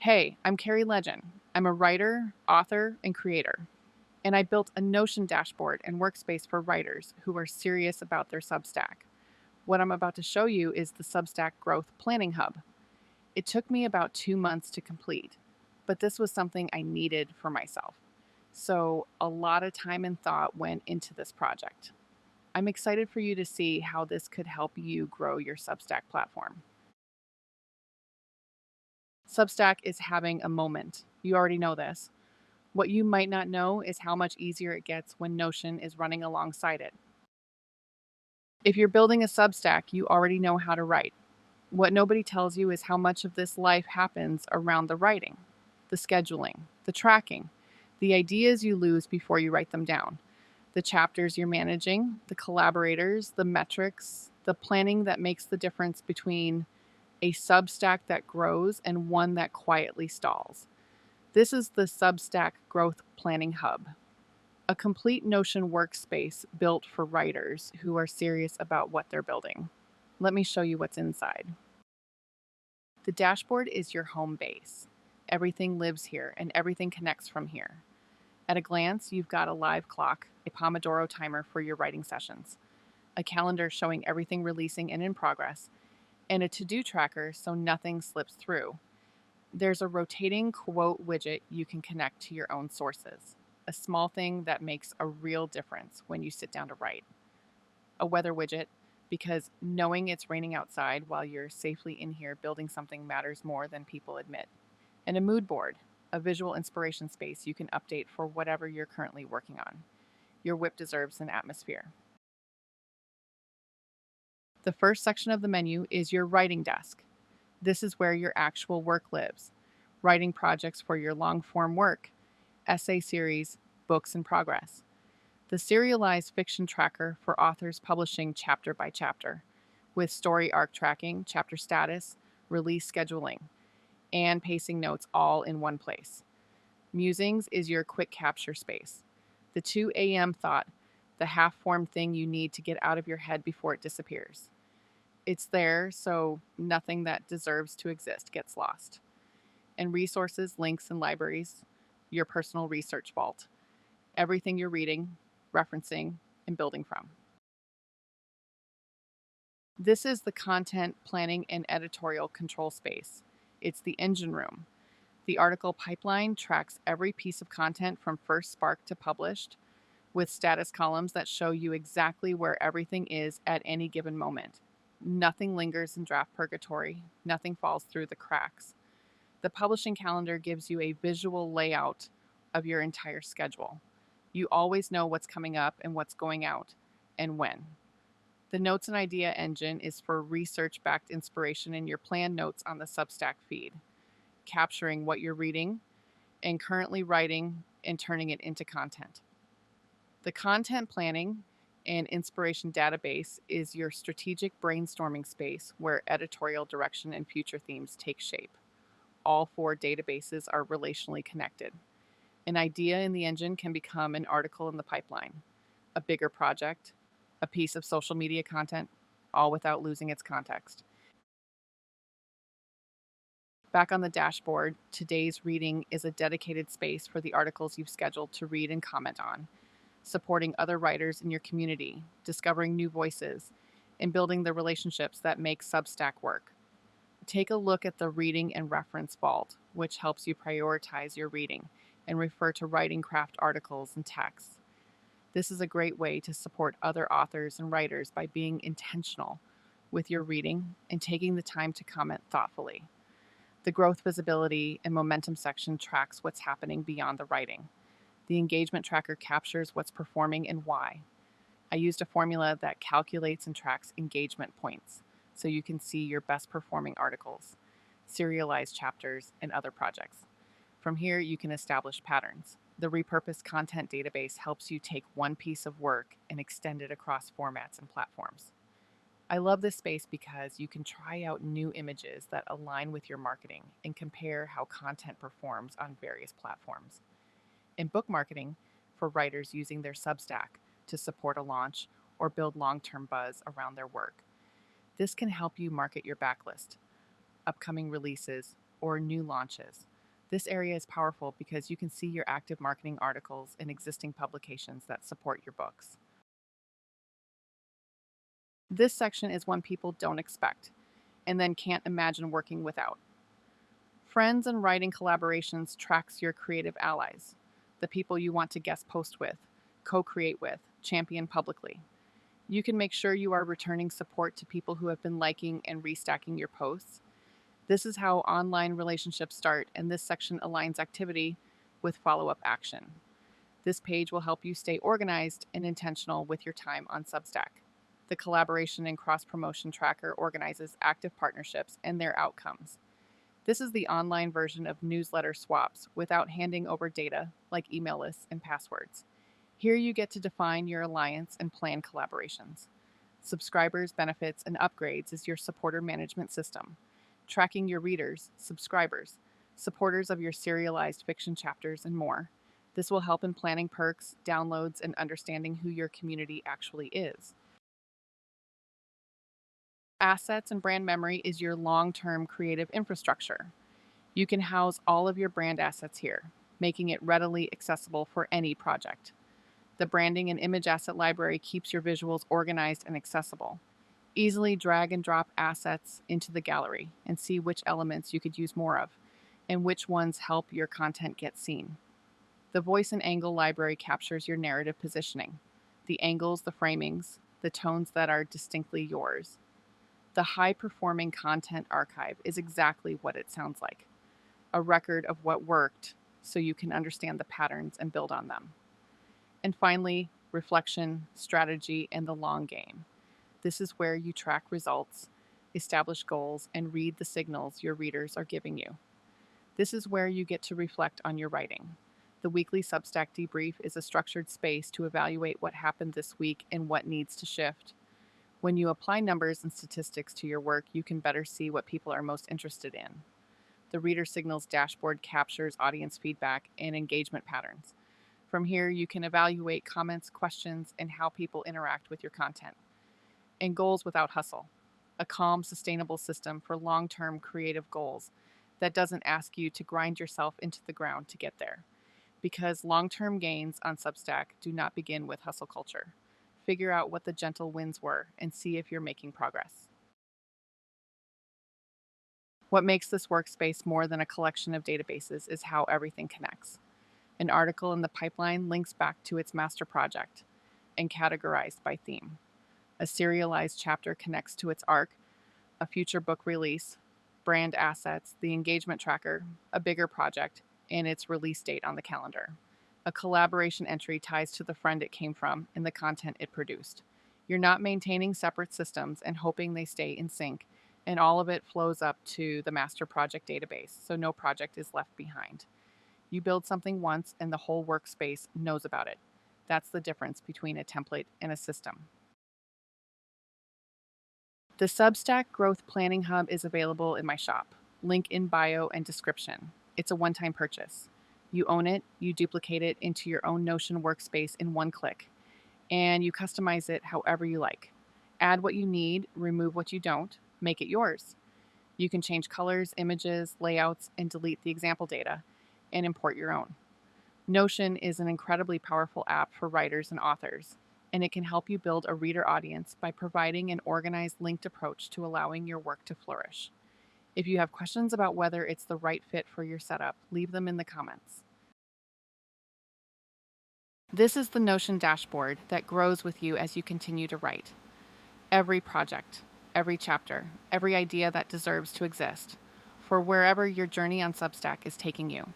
Hey, I'm Carrie Legend. I'm a writer, author, and creator. And I built a Notion dashboard and workspace for writers who are serious about their Substack. What I'm about to show you is the Substack Growth Planning Hub. It took me about 2 months to complete, but this was something I needed for myself. So a lot of time and thought went into this project. I'm excited for you to see how this could help you grow your Substack platform. Substack is having a moment. You already know this. What you might not know is how much easier it gets when Notion is running alongside it. If you're building a Substack, you already know how to write. What nobody tells you is how much of this life happens around the writing, the scheduling, the tracking, the ideas you lose before you write them down, the chapters you're managing, the collaborators, the metrics, the planning that makes the difference between a Substack that grows and one that quietly stalls. This is the Substack Growth Planning Hub, a complete Notion workspace built for writers who are serious about what they're building. Let me show you what's inside. The dashboard is your home base. Everything lives here and everything connects from here. At a glance, you've got a live clock, a Pomodoro timer for your writing sessions, a calendar showing everything releasing and in progress, and a to-do tracker so nothing slips through. There's a rotating quote widget you can connect to your own sources, a small thing that makes a real difference when you sit down to write. A weather widget, because knowing it's raining outside while you're safely in here building something matters more than people admit. And a mood board, a visual inspiration space you can update for whatever you're currently working on. Your whip deserves an atmosphere. The first section of the menu is your writing desk. This is where your actual work lives. Writing projects for your long form work, essay series, books in progress. The Serialized Fiction Tracker for authors publishing chapter by chapter, with story arc tracking, chapter status, release scheduling, and pacing notes all in one place. Musings is your quick capture space. The 2 a.m. thought, the half formed thing you need to get out of your head before it disappears. It's there, so nothing that deserves to exist gets lost. And resources, links, and libraries, your personal research vault. Everything you're reading, referencing, and building from. This is the content planning and editorial control space. It's the engine room. The article pipeline tracks every piece of content from first spark to published, with status columns that show you exactly where everything is at any given moment. Nothing lingers in draft purgatory, nothing falls through the cracks. The publishing calendar gives you a visual layout of your entire schedule. You always know what's coming up and what's going out, and when. The Notes and Idea engine is for research-backed inspiration in your planned notes on the Substack feed, capturing what you're reading and currently writing and turning it into content. The content planning and inspiration database is your strategic brainstorming space where editorial direction and future themes take shape. All 4 databases are relationally connected. An idea in the engine can become an article in the pipeline, a bigger project, a piece of social media content, all without losing its context. Back on the dashboard, today's reading is a dedicated space for the articles you've scheduled to read and comment on, supporting other writers in your community, discovering new voices, and building the relationships that make Substack work. Take a look at the Reading and Reference Vault, which helps you prioritize your reading and refer to writing craft articles and texts. This is a great way to support other authors and writers by being intentional with your reading and taking the time to comment thoughtfully. The growth visibility and momentum section tracks what's happening beyond the writing. The engagement tracker captures what's performing and why. I used a formula that calculates and tracks engagement points so you can see your best performing articles, serialized chapters, and other projects. From here, you can establish patterns. The repurposed content database helps you take one piece of work and extend it across formats and platforms. I love this space because you can try out new images that align with your marketing and compare how content performs on various platforms. In book marketing, for writers using their Substack to support a launch or build long-term buzz around their work. This can help you market your backlist, upcoming releases, or new launches. This area is powerful because you can see your active marketing articles and existing publications that support your books. This section is one people don't expect and then can't imagine working without. Friends and writing collaborations tracks your creative allies, the people you want to guest post with, co-create with, champion publicly. You can make sure you are returning support to people who have been liking and restacking your posts. This is how online relationships start, and this section aligns activity with follow-up action. This page will help you stay organized and intentional with your time on Substack. The collaboration and cross-promotion tracker organizes active partnerships and their outcomes. This is the online version of newsletter swaps without handing over data like email lists and passwords. Here you get to define your alliance and plan collaborations. Subscribers, benefits, and upgrades is your supporter management system, tracking your readers, subscribers, supporters of your serialized fiction chapters, and more. This will help in planning perks, downloads, and understanding who your community actually is. Assets and brand memory is your long-term creative infrastructure. You can house all of your brand assets here, making it readily accessible for any project. The branding and image asset library keeps your visuals organized and accessible. Easily drag and drop assets into the gallery and see which elements you could use more of, and which ones help your content get seen. The voice and angle library captures your narrative positioning, the angles, the framings, the tones that are distinctly yours. The high-performing content archive is exactly what it sounds like, a record of what worked so you can understand the patterns and build on them. And finally, reflection, strategy, and the long game. This is where you track results, establish goals, and read the signals your readers are giving you. This is where you get to reflect on your writing. The weekly Substack debrief is a structured space to evaluate what happened this week and what needs to shift. When you apply numbers and statistics to your work, you can better see what people are most interested in. The Reader Signals dashboard captures audience feedback and engagement patterns. From here, you can evaluate comments, questions, and how people interact with your content. And goals without hustle, a calm, sustainable system for long-term creative goals that doesn't ask you to grind yourself into the ground to get there. Because long-term gains on Substack do not begin with hustle culture. Figure out what the gentle wins were and see if you're making progress. What makes this workspace more than a collection of databases is how everything connects. An article in the pipeline links back to its master project and categorized by theme. A serialized chapter connects to its arc, a future book release, brand assets, the engagement tracker, a bigger project, and its release date on the calendar. A collaboration entry ties to the friend it came from and the content it produced. You're not maintaining separate systems and hoping they stay in sync, and all of it flows up to the master project database, so no project is left behind. You build something once and the whole workspace knows about it. That's the difference between a template and a system. The Substack Growth Planning Hub is available in my shop. Link in bio and description. It's a one-time purchase. You own it, you duplicate it into your own Notion workspace in one click, and you customize it however you like. Add what you need, remove what you don't, make it yours. You can change colors, images, layouts, and delete the example data, and import your own. Notion is an incredibly powerful app for writers and authors, and it can help you build a reader audience by providing an organized, linked approach to allowing your work to flourish. If you have questions about whether it's the right fit for your setup, leave them in the comments. This is the Notion dashboard that grows with you as you continue to write. Every project, every chapter, every idea that deserves to exist, for wherever your journey on Substack is taking you.